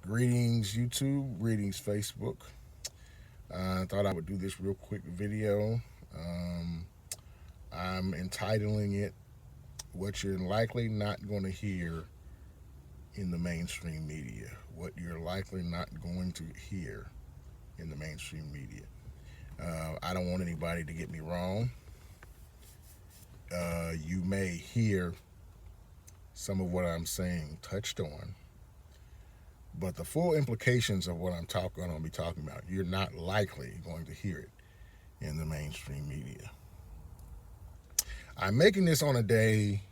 Greetings YouTube, greetings Facebook. I thought I would do this real quick video. Um, I'm entitling it What You're Likely Not Going to Hear in the Mainstream Media. What You're Likely Not Going to Hear in the Mainstream Media. I don't want anybody to get me wrong. You may hear some of what I'm saying touched on, but the full implications of what going to be talking about, you're not likely going to hear it in the mainstream media. I'm making this on a day.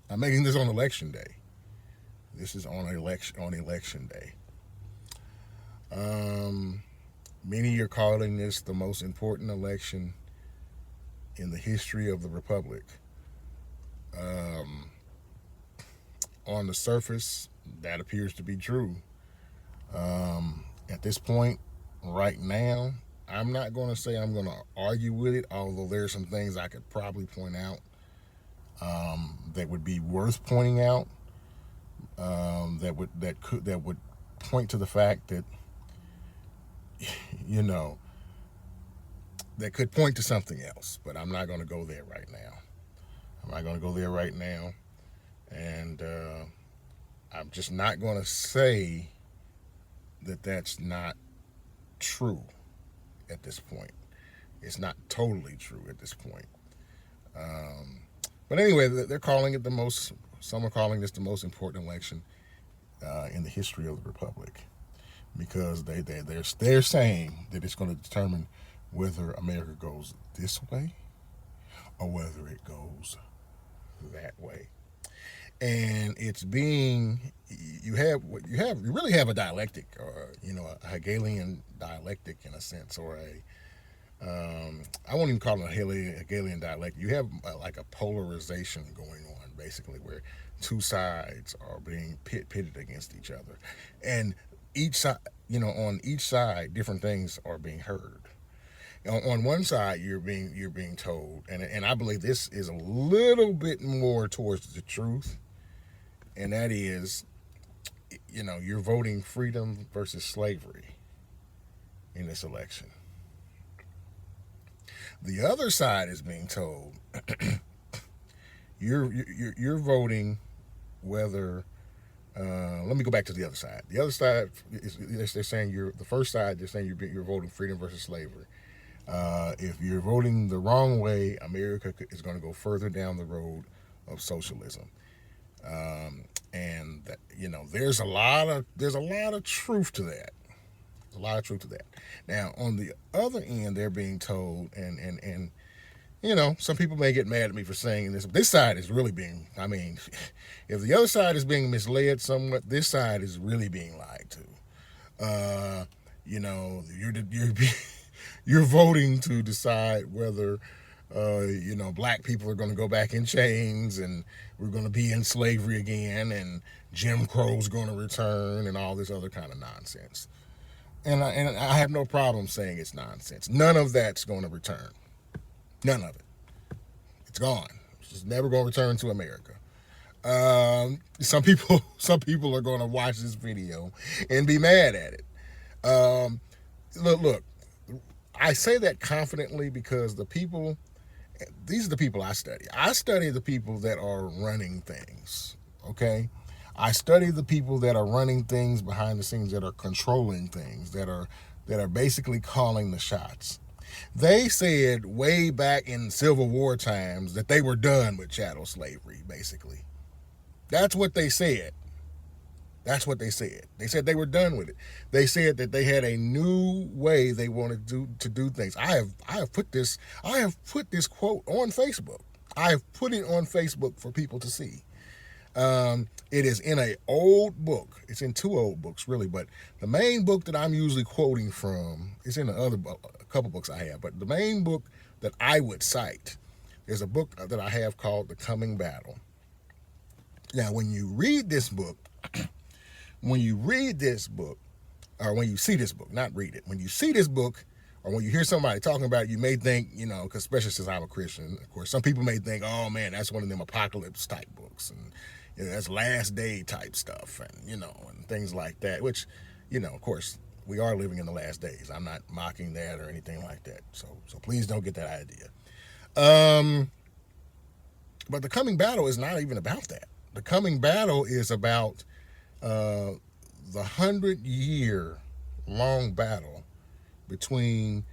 I'm making this on election day. This is on election day. Many are calling this the most important election in the history of the republic. Um, on the surface, that appears to be true. At this point, right now, I'm not going to say I'm going to argue with it, although there's some things I could probably point out that would be worth pointing out. That would point to the fact that you know that could point to something else. But I'm not going to go there right now. I'm not going to go there right now, and I'm just not going to say that that's not true at this point. It's not totally true at this point. But anyway, they're calling it the most. Some are calling this the most important election in the history of the republic, because they're saying that it's going to determine whether America goes this way or whether it goes that way. And it's being you really have a dialectic, or a Hegelian dialectic in a sense, or I won't even call it a Hegelian dialectic. You have like a polarization going on, basically, where two sides are being pitted against each other, and each side, on each side, different things are being heard. On one side, you're being told, and I believe this is a little bit more towards the truth, and that is, you're voting freedom versus slavery in this election. The other side is being told you're voting whether. Let me go back to the other side. The other side is they're saying the first side. They're saying you're voting freedom versus slavery. If you're voting the wrong way, America is going to go further down the road of socialism. And that, there's a lot of truth to that. There's a lot of truth to that. Now, on the other end, they're being told, and some people may get mad at me for saying this. This side is really being. I mean, if the other side is being misled somewhat, this side is really being lied to. You're voting to decide whether black people are going to go back in chains, and we're going to be in slavery again, and Jim Crow's going to return, and all this other kind of nonsense. And I have no problem saying it's nonsense. None of that's going to return. None of it. It's gone. It's just never going to return to America. Some people are going to watch this video and be mad at it. Look. I say that confidently because these are the people I study. I study the people that are running things, okay? I study the people that are running things behind the scenes, that are controlling things, that are basically calling the shots. They said way back in Civil War times that they were done with chattel slavery, basically. That's what they said. That's what they said. They said they were done with it. They said that they had a new way they wanted to do things. I have put this quote on Facebook. I have put it on Facebook for people to see. It is in an old book. It's in two old books, really, but the main book that I'm usually quoting from is in a couple books I have. But the main book that I would cite is a book that I have called The Coming Battle. Now, when you read this book, or when you see this book, not read it, when you see this book, or when you hear somebody talking about it, you may think, because especially since I'm a Christian, of course, some people may think, oh man, that's one of them apocalypse type books, and That's last day type stuff, and and things like that. Which, of course, we are living in the last days. I'm not mocking that or anything like that. So please don't get that idea. Um, but the coming battle is not even about that. The coming battle is about uh, the 100-year long battle between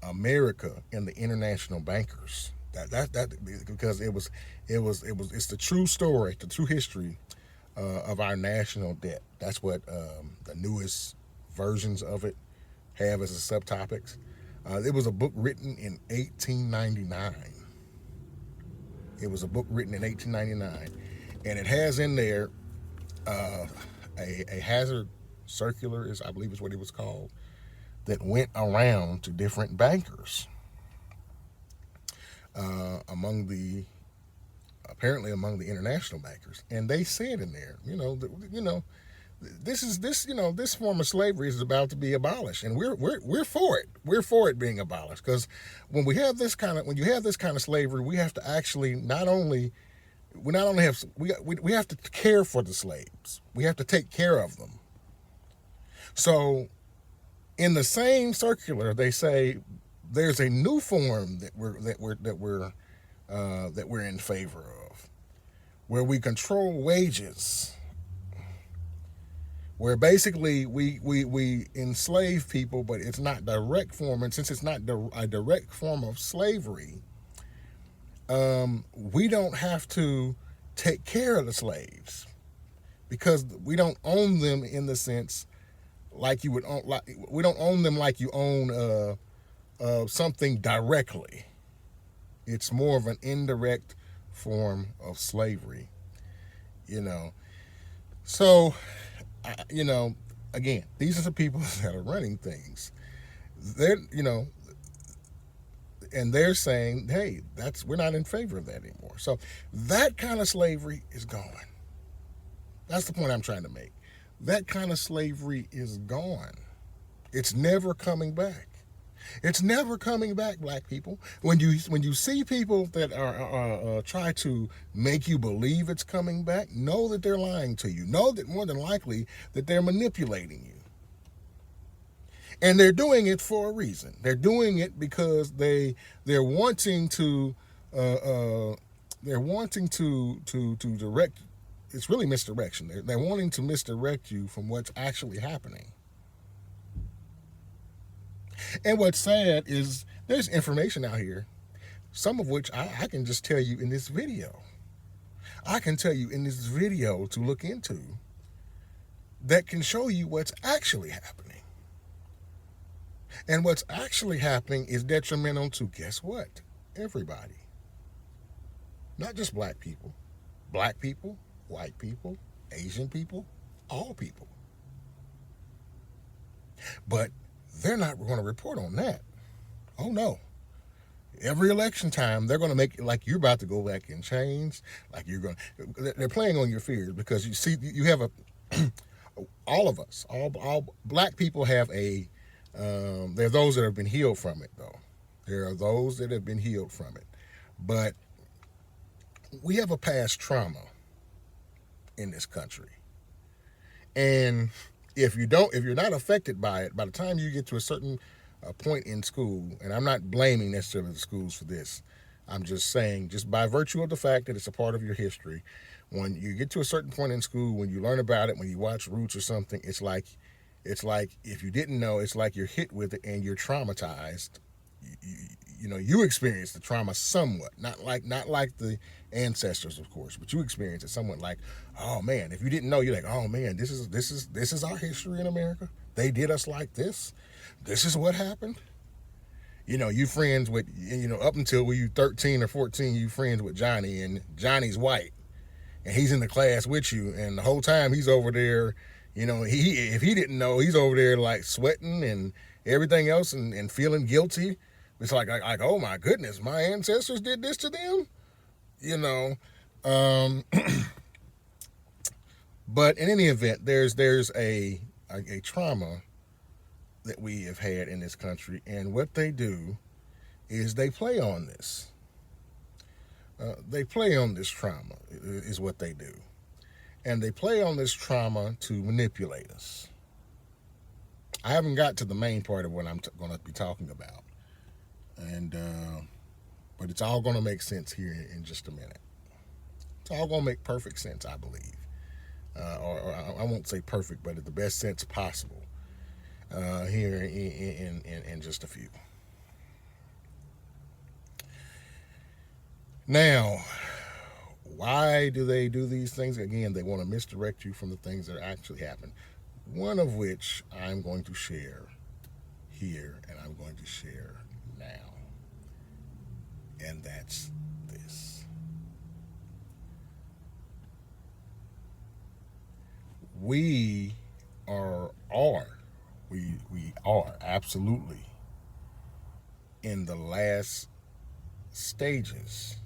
America and the international bankers. That because it's the true story, the true history of our national debt. That's what the newest versions of it have as a subtopics. It was a book written in 1899. It was a book written in 1899, and it has in there uh, a hazard circular, is I believe is what it was called, that went around to different bankers among the apparently among the international bankers, and they said in there, this form of slavery is about to be abolished, and we're for it. We're for it being abolished because when you have this kind of slavery, we have to actually not only have we have to care for the slaves. We have to take care of them. So in the same circular, they say there's a new form that we're in favor of, where we control wages, where basically we enslave people, but it's not direct form, and since it's not a direct form of slavery, we don't have to take care of the slaves because we don't own them in the sense like you would own, like we don't own them like you own something directly. It's more of an indirect form of slavery, you know. So, again, these are the people that are running things. They're, and they're saying, hey, we're not in favor of that anymore. So that kind of slavery is gone. That's the point I'm trying to make. That kind of slavery is gone. It's never coming back. It's never coming back, black people. When you see people that are try to make you believe it's coming back, know that they're lying to you. Know that more than likely that they're manipulating you, and they're doing it for a reason. They're doing it because they're wanting to direct. It's really misdirection. They're wanting to misdirect you from what's actually happening. And what's sad is there's information out here, some of which I can just tell you in this video. I can tell you in this video to look into that can show you what's actually happening. And what's actually happening is detrimental to, guess what? Everybody. Not just black people, white people, Asian people, all people. But they're not going to report on that. Oh no. Every election time, they're going to make it like you're about to go back and change. Like they're playing on your fears because you see, you have all of us, all black people have there are those that have been healed from it, though. There are those that have been healed from it. But we have a past trauma in this country. And if you're not affected by it, by the time you get to a certain point in school, and I'm not blaming necessarily the schools for this, I'm just saying, just by virtue of the fact that it's a part of your history, when you get to a certain point in school, when you learn about it, when you watch Roots or something, it's like if you didn't know, it's like you're hit with it and you're traumatized. You experience the trauma somewhat, not like the ancestors, of course, but you experience it somewhat like, oh man, if you didn't know, you're like, oh man, this is our history in America. They did us like this. This is what happened. You friends with, up until when you 13 or 14, you friends with Johnny, and Johnny's white, and he's in the class with you, and the whole time he's over there, if he didn't know, he's over there like sweating and everything else and feeling guilty. It's like, oh my goodness, my ancestors did this to them, But in any event, there's a trauma that we have had in this country, and what they do is they play on this. They play on this trauma, is what they do. And they play on this trauma to manipulate us. I haven't got to the main part of what I'm going to be talking about. And, but it's all going to make sense here in just a minute. It's all going to make perfect sense, I believe. Or I won't say perfect, but in the best sense possible here in just a few. Now, why do they do these things? Again, they want to misdirect you from the things that actually happen. One of which I'm going to share here, and I'm going to share now. And that's this. We are absolutely in the last stages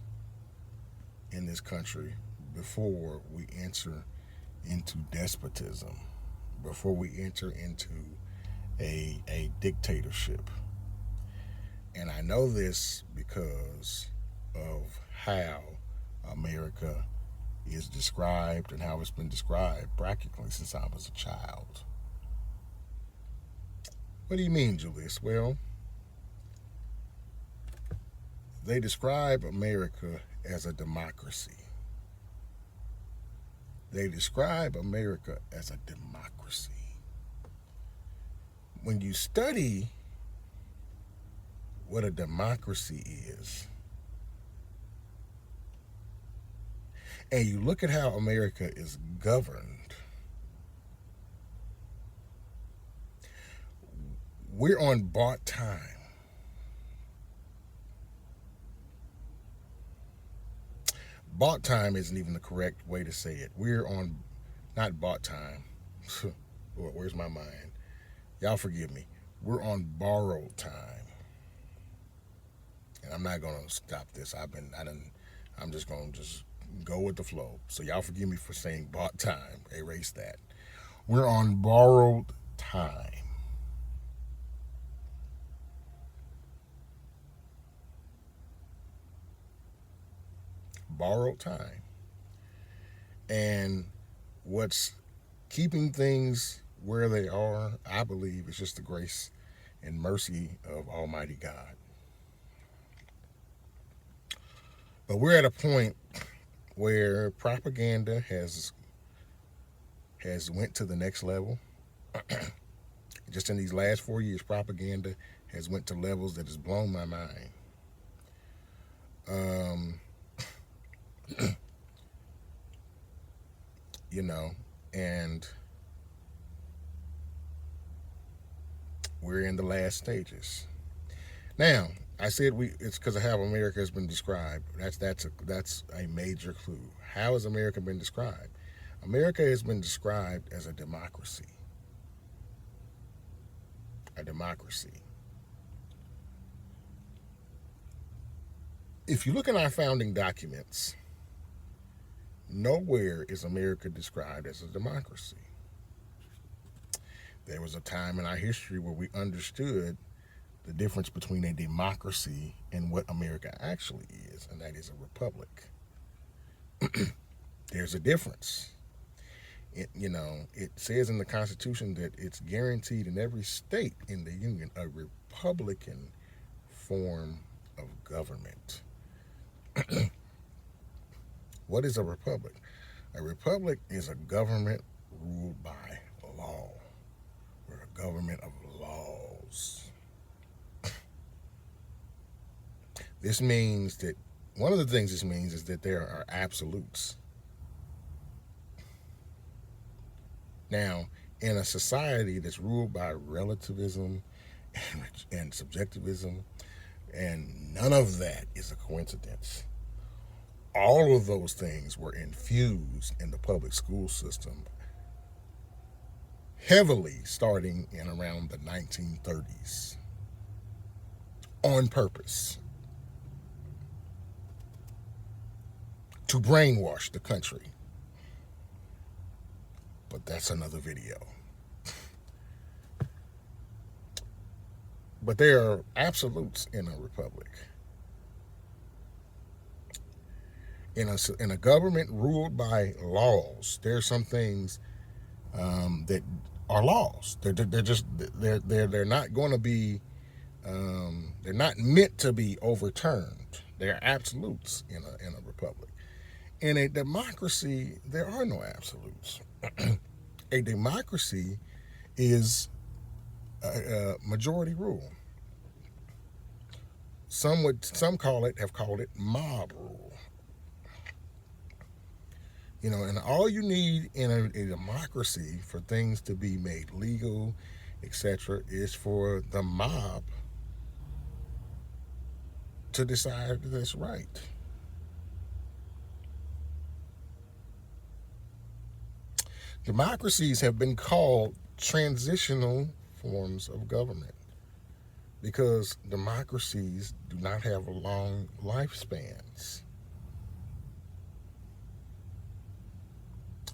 in this country before we enter into despotism, before we enter into a dictatorship. And I know this because of how America is described and how it's been described practically since I was a child. What do you mean, Julius? Well, they describe America as a democracy. They describe America as a democracy. When you study what a democracy is, and you look at how America is governed, we're on bought time. Bought time isn't even the correct way to say it. We're on, not bought time. Where's my mind? Y'all forgive me. We're on borrowed time. And I'm not gonna stop this. I'm just gonna go with the flow. So y'all forgive me for saying bought time. Erase that. We're on borrowed time. Borrowed time. And what's keeping things where they are, I believe, is just the grace and mercy of Almighty God. But we're at a point where propaganda has went to the next level. Just in these last 4 years, propaganda has went to levels that has blown my mind. And we're in the last stages. Now, I said it's because of how America has been described. That's a major clue. How has America been described? America has been described as a democracy. A democracy. If you look in our founding documents, nowhere is America described as a democracy. There was a time in our history where we understood the difference between a democracy and what America actually is, and that is a republic. There's a difference. It says in the Constitution that it's guaranteed in every state in the Union a Republican form of government. What is a republic? A republic is a government ruled by law. We're a government of laws. This means that one of the things this means is that there are absolutes. Now, in a society that's ruled by relativism and subjectivism, and none of that is a coincidence. All of those things were infused in the public school system heavily starting in around the 1930s on purpose to brainwash the country. But that's another video. But there are absolutes in a republic. in a government ruled by laws, there are some things that are laws. They're not going to be they're not meant to be overturned. They're absolutes in a republic. In a democracy, there are no absolutes. A democracy is a majority rule. Some have called it mob rule. And all you need in a democracy for things to be made legal, etc., is for the mob to decide that it's right. Democracies have been called transitional forms of government because democracies do not have long lifespans.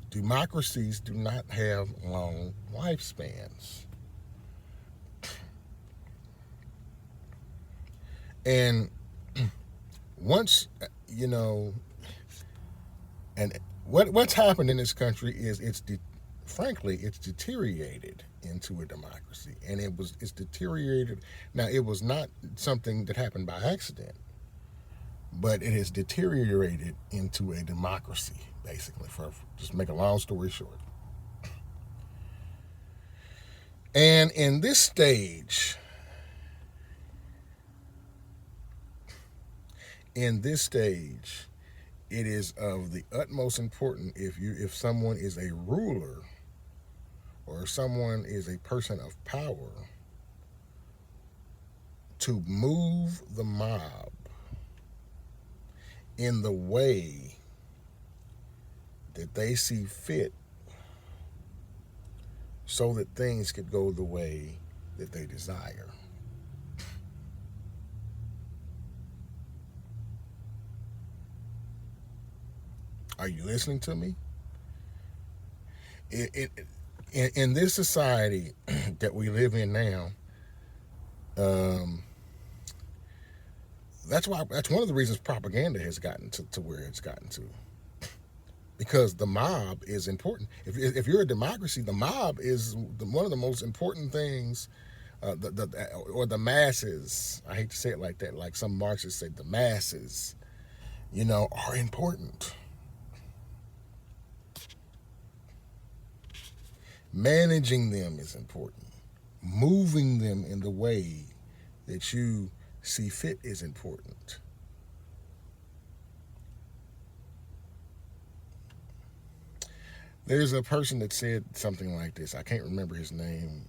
Democracies do not have long lifespans. And once, and what's happened in this country is frankly, it's deteriorated into a democracy, and it's deteriorated. Now, it was not something that happened by accident, but it has deteriorated into a democracy, basically. For just make a long story short, and in this stage, it is of the utmost importance if someone is a ruler or someone is a person of power to move the mob in the way that they see fit so that things could go the way that they desire. Are you listening to me? In this society that we live in now, that's one of the reasons propaganda has gotten to where it's gotten to. Because the mob is important. If you're a democracy, the mob is one of the most important things, or the masses. I hate to say it like that, like some Marxists say, the masses, are important. Managing them is important. Moving them in the way that you see fit is important. There's a person that said something like this. I can't remember his name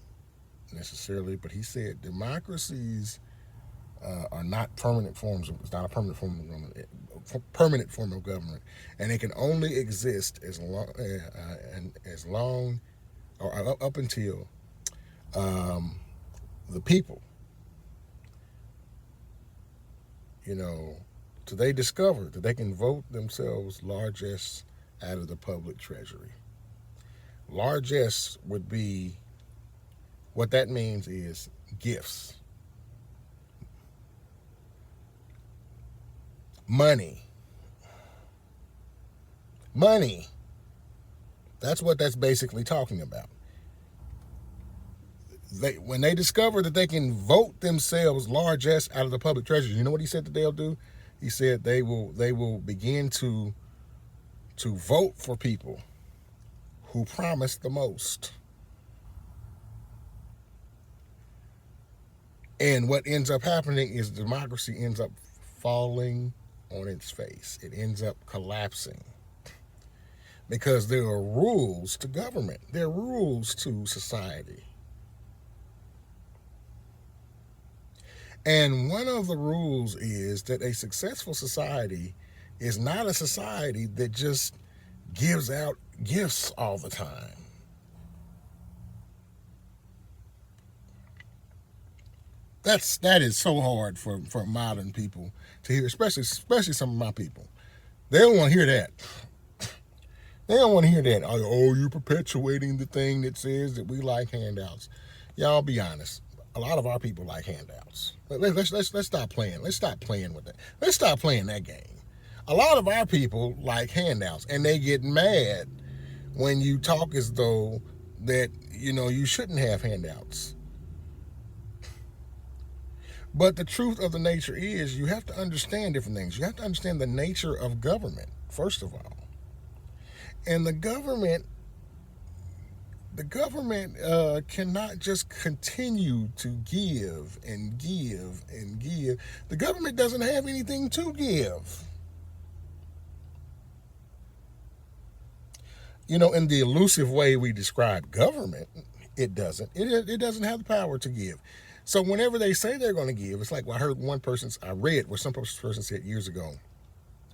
necessarily, but he said democracies are not permanent forms. It's not a permanent form of government. Permanent form of government, and it can only exist as long or up until the people, till they discover that they can vote themselves largesse out of the public treasury. Largesse would be, what that means is gifts. Money. That's what that's basically talking about. When they discover that they can vote themselves largesse out of the public treasury, you know what he said that they'll do? He said they will begin to vote for people who promise the most. And what ends up happening is democracy ends up falling on its face. It ends up collapsing. Because there are rules to government. There are rules to society. And one of the rules is that a successful society is not a society that just gives out gifts all the time. That is so hard for modern people to hear, especially some of my people. They don't want to hear that. They don't want to hear that. Oh, you're perpetuating the thing that says that we like handouts. Y'all be honest. A lot of our people like handouts. Let's stop playing. Let's stop playing with that. Let's stop playing that game. A lot of our people like handouts, and they get mad when you talk as though that you shouldn't have handouts. But the truth of the nature is you have to understand different things. You have to understand the nature of government, first of all. And the government cannot just continue to give and give and give. The government doesn't have anything to give. In the elusive way we describe government, it doesn't. It doesn't have the power to give. So whenever they say they're going to give, it's like I heard I read what some person said years ago,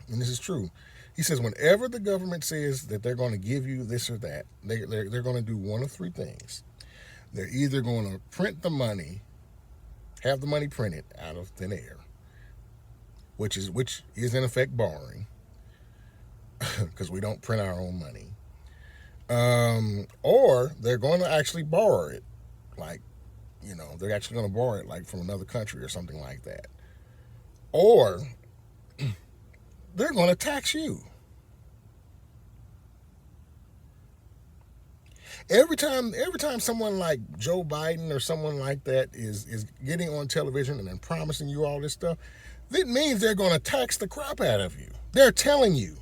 and this is true. He says whenever the government says that they're going to give you this or that, they're going to do one of three things. They're either going to print the money, have the money printed out of thin air, which is in effect borrowing, because we don't print our own money. Or they're going to actually borrow it, like, they're actually going to borrow it like from another country or something like that. Or they're going to tax you. Every time someone like Joe Biden or someone like that is getting on television and then promising you all this stuff, that means they're going to tax the crap out of you. They're telling you.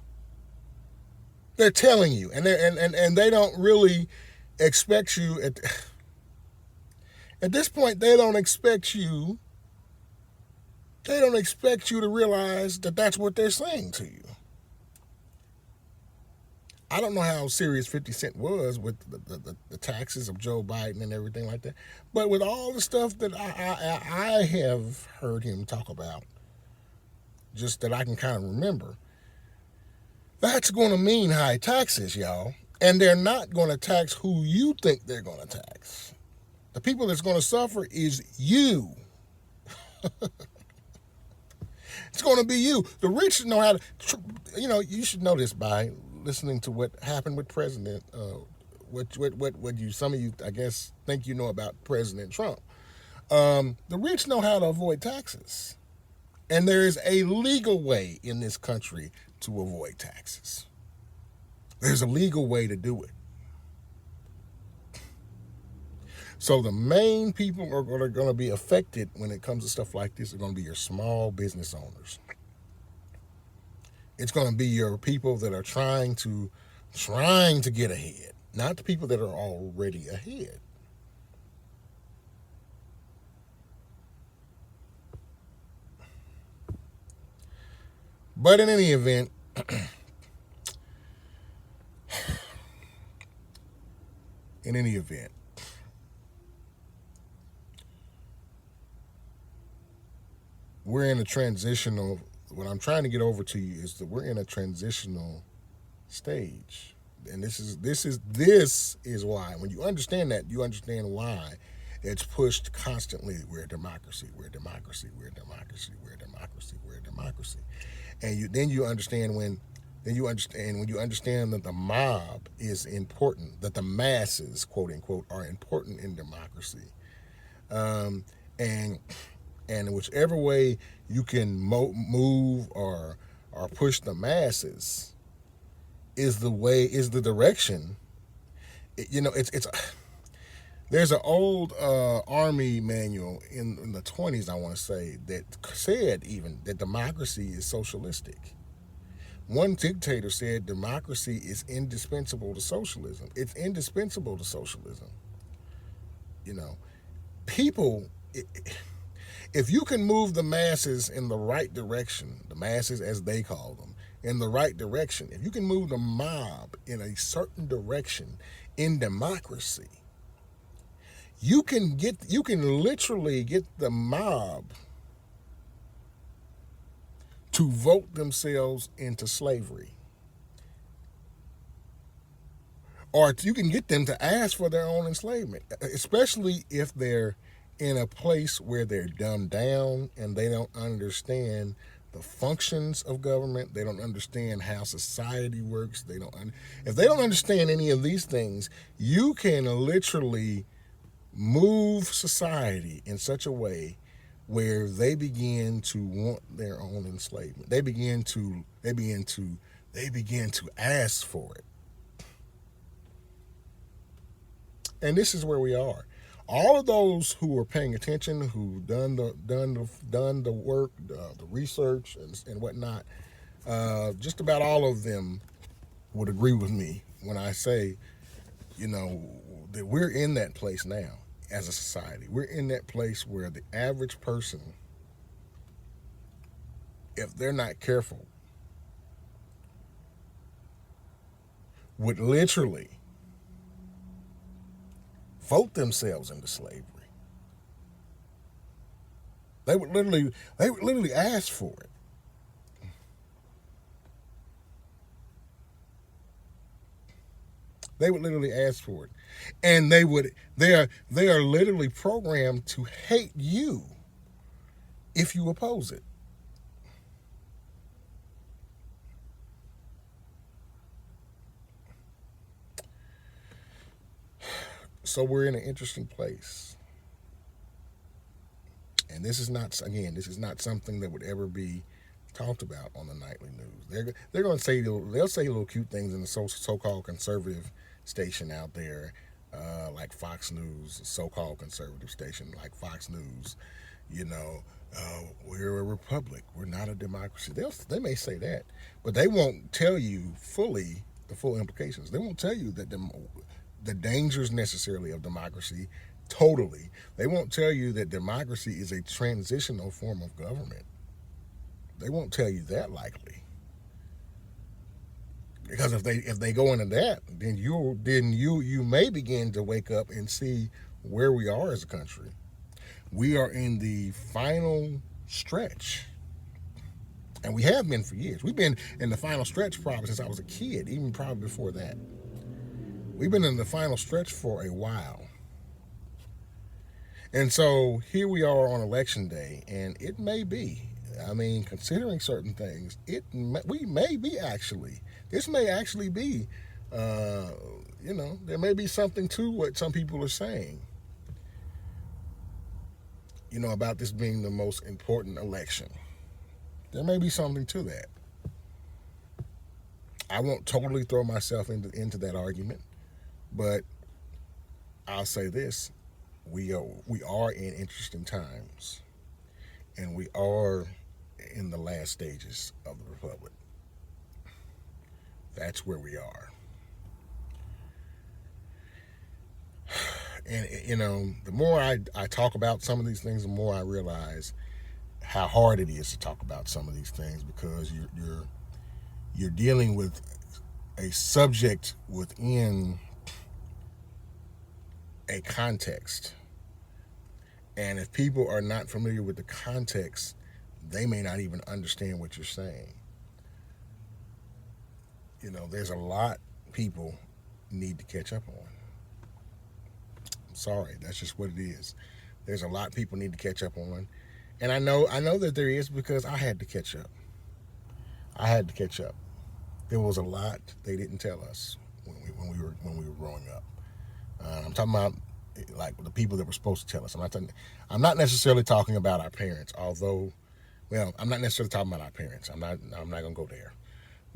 And they don't really expect you at this point. They don't expect you to realize that that's what they're saying to you. I don't know how serious 50 Cent was with the taxes of Joe Biden and everything like that, but with all the stuff that I have heard him talk about, just that I can kind of remember, that's going to mean high taxes, y'all. And they're not going to tax who you think they're going to tax. The people that's going to suffer is you. It's going to be you. The rich know how to, you should know this by listening to what happened with President, some of you, I guess, think you know about President Trump. The rich know how to avoid taxes. And there is a legal way in this country to avoid taxes. There's a legal way to do it. So the main people are going to be affected when it comes to stuff like this are going to be your small business owners. It's going to be your people that are trying to get ahead, not the people that are already ahead. But in any event, we're in a transitional. What I'm trying to get over to you is that we're in a transitional stage, and this is why. When you understand that, you understand why it's pushed constantly. We're a democracy. We're a democracy. We're a democracy. We're a democracy. We're a democracy. And when you understand that the mob is important, that the masses, quote unquote, are important in democracy, and in whichever way you can move or push the masses is the direction. There's an old army manual in the 1920s, I want to say, that said even that democracy is socialistic. One dictator said democracy is indispensable to socialism. It's indispensable to socialism. People, if you can move the masses in the right direction, the masses as they call them, in the right direction, if you can move the mob in a certain direction in democracy, you can literally get the mob to vote themselves into slavery. Or you can get them to ask for their own enslavement, especially if they're in a place where they're dumbed down and they don't understand the functions of government. They don't understand how society works. If they don't understand any of these things, you can literally move society in such a way where they begin to want their own enslavement. They begin to ask for it. And this is where we are. All of those who are paying attention, who done the work, the research and whatnot, just about all of them would agree with me when I say, that we're in that place now as a society. We're in that place where the average person, if they're not careful, would literally vote themselves into slavery. They would literally ask for it. They would literally ask for it. And they are literally programmed to hate you if you oppose it. So we're in an interesting place. And this is not something that would ever be talked about on the nightly news. They're going to say they'll say little cute things in the so-called conservative station out there, like Fox News, so-called conservative station like Fox News. You know, we're a republic. We're not a democracy. They may say that, but they won't tell you fully the full implications. They won't tell you that the dangers necessarily of democracy. Totally, they won't tell you that democracy is a transitional form of government. They won't tell you that likely, because if they go into that, then you may begin to wake up and see where we are as a country. We are in the final stretch, and we have been for years. We've been in the final stretch probably since I was a kid, even probably before that. We've been in the final stretch for a while. And so here we are on election day, and it may be, I mean, considering certain things, we may be actually, this may actually be, there may be something to what some people are saying, about this being the most important election. There may be something to that. I won't totally throw myself into that argument, but I'll say this. We are in interesting times, and we are in the last stages of the republic. That's where we are. And the more I talk about some of these things, the more I realize how hard it is to talk about some of these things, because you're dealing with a subject within a context. And if people are not familiar with the context, they may not even understand what you're saying. There's a lot people need to catch up on. I'm sorry, that's just what it is. There's a lot people need to catch up on. And I know that there is, because I had to catch up. I had to catch up. There was a lot they didn't tell us when we were growing up. I'm talking about like the people that were supposed to tell us. I'm not necessarily talking about our parents, although, well, I'm not necessarily talking about our parents. I'm not gonna go there,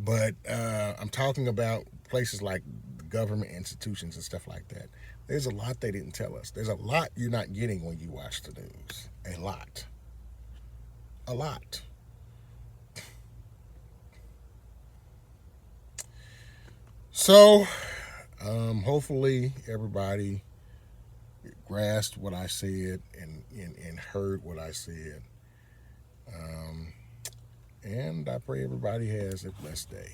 but I'm talking about places like government institutions and stuff like that. There's a lot they didn't tell us. There's a lot you're not getting when you watch the news. A lot. So, hopefully everybody grasped what I said and heard what I said. And I pray everybody has a blessed day.